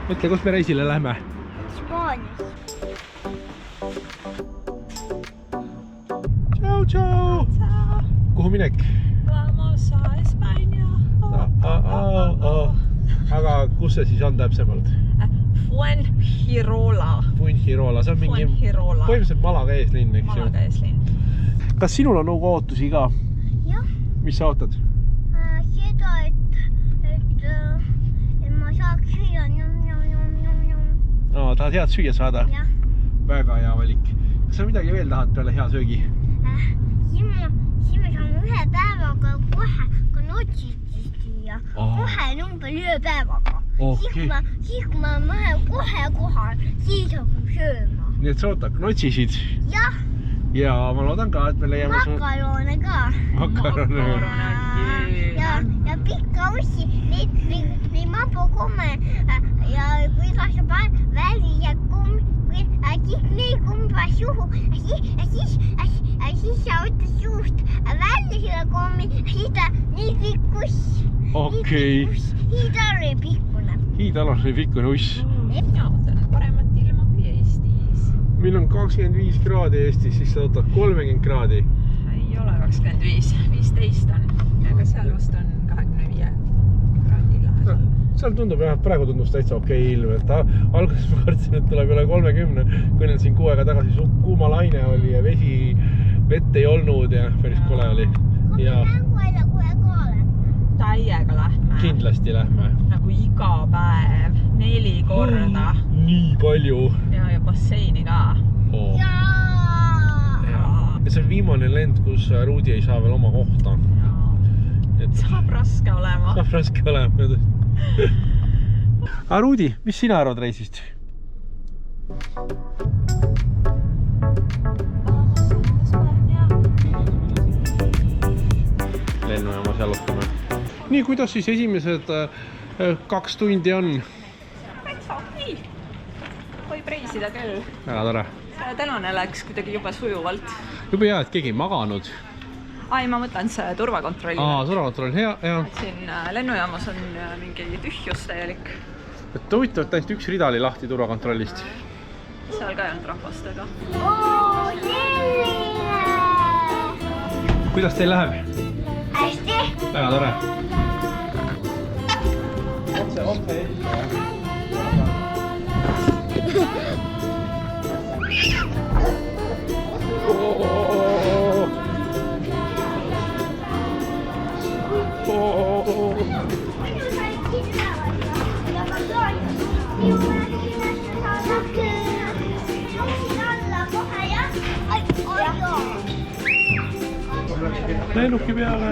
Mõtle, kus me reisile lähme? Hispaanias. Tšau, tšau! Kuhu minek? Vamos a España. Aga kus see siis on täpsemalt? Fuengirola. Fuengirola, see on mingi põhimõtteliselt Malaga eeslinn, eks ju? Malaga eeslinn. Kas sinul on nagu ootusi ka? Jah. Mis sa ootad? Seda, et ma saaks süüa. Tahad head süüa saada? Jah. Väga hea valik. Kas sa midagi veel tahad peale hea söögi? Siin me saame ühe päevaga kohe ka notsitsi süüa. Kohe number ühe päevaga. Siis kui ma lähen kohe kohal, siis hakkame sööma. Nii et sa ootad notsisid? Jah. Ja ma loodan ka, et me leiame Makarone ka. Makarone. Ja pikka ussi, neid mapu komme. Ja kui sa saad välja kõik neid kumba suhu. Siis sa võtad suust välja selle kommi. Siis ta nii pikkus. Okei. Hiidalane pikkune. Hiidalane pikkune uss. Jaa, see on paremat ilma kui Eestis. Meil on 25 kraadi Eestis, siis sa võtad 30 kraadi. Ei ole 25, 15 on. Aga seal vast on 25 kraadi lähedal. Seal tundub jah, praegu tundub täitsa okei ilm. Alguses ma kartsin, et tuleb üle 30, kui neil siin kuu aega tagasi kuuma laine oli ja vett ei olnud ja päris kole oli. Täiega lähme. Kindlasti lähme. Nagu iga päev, 4 korda. Nii palju. Ja basseini ka. Ja see on viimane lend, kus Rudi ei saa veel oma kohta. Saab raske olema. Saab raske olema. Aga Rudi, mis sina arvad reisist? Lennujaamas jalutame. Nii, kuidas siis esimesed 2 tundi on? Täitsa okei. Võib reisida küll. Väga tore. Tänane läks kuidagi jube sujuvalt. Juba hea, et keegi ei maganud. Ai, ma mõtlen see turvakontroll. Turvakontroll, hea. Siin lennujaamas on mingi tühjus täielik. Et huvitav, et ainult üks rida oli lahti turvakontrollist. Seal ka ei olnud rahvastega. Kuidas teil läheb? Hästi. Väga tore. Lennuki peale.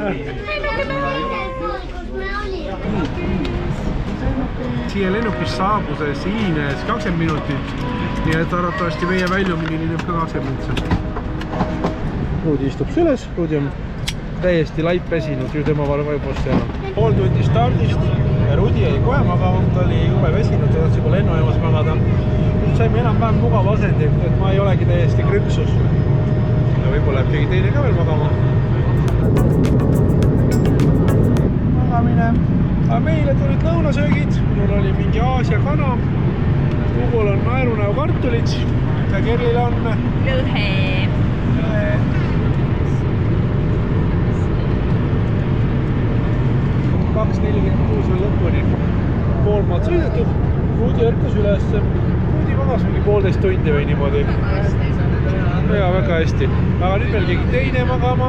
Siia lennukis saabuses hilines 20 minutit. Nii et arvatavasti meie väljumine hilineb ka 20 minutit. Rudi istub üles. Rudi on täiesti laip vesinud. Ju tema vajubus seal on. Pool tundi stardist. Rudi jäi kohe magama. Ta oli jube vesinud. Ta tahtis juba lennujaamas magada. Nüüd saime enam-vähem mugava asendi. Et ma ei olegi täiesti krüksus. Ja võib-olla läheb keegi teine ka veel magama. Magamine. Aga meile tulid lõunasöögid. Minul oli mingi Aasia kana. Ugul on naerunäo kartulid. Ja Kerlil on Lõhe. 2:46 on lõpuni. Pool maad sõidetud. Rudi ärkas üles. Rudi magas mingi 1,5 tundi või niimoodi. Väga hästi. Aga nüüd meil keegi teine magama.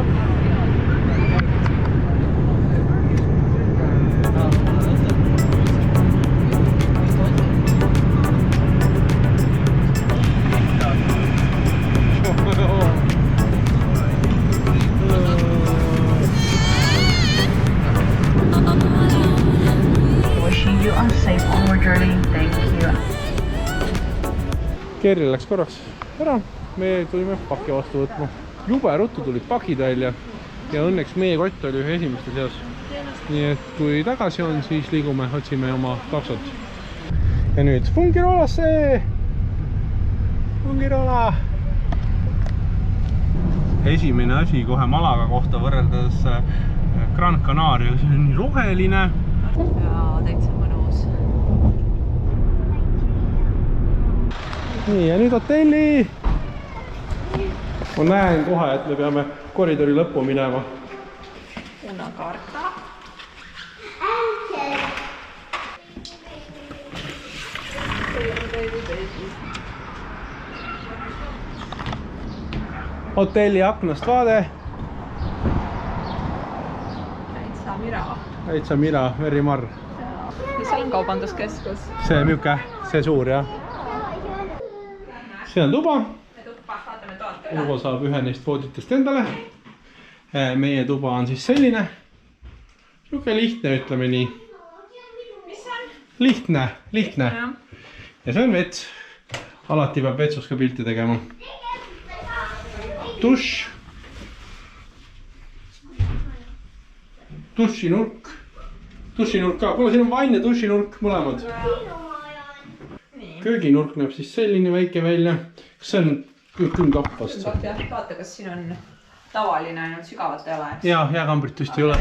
Kerli läks korraks ära, me tulime pakki vastu võtma. Jube ruttu tulid pakid välja ja õnneks meie kott oli ühe esimeste seas. Nii et kui tagasi on, siis liigume, otsime oma taksot. Ja nüüd Fungirolasse! Fungirola! Esimene asi kohe Malaga kohta võrreldes Gran Canaria, see on nii roheline. Ja täitsa mõnus. nii, ja nüüd hotelli. Ma näen kohe, et me peame koridori lõppu minema. Una carta. Hotelli aknast vaade. Täitsa mira, very marr. Ja seal on kaubanduskeskus. See milke, see suur jah. See on tuba. Ugo saab ühe neist vooditest endale. Meie tuba on siis selline. Niuke lihtne, ütleme nii. Mis on? Lihtne. Ja. Ja see on vets. Alati peab vetsus ka pilti tegema. Duš. Dušinurk. Dušinurk ka. Kuule, siin on vann ja dušinurk mõlemad. Kööginurk näeb siis selline väike välja. Kas see on külmkapp vast? Vaata, kas siin on tavaline, ainult sügavat ei ole. Jaa, jääkambrit just ei ole.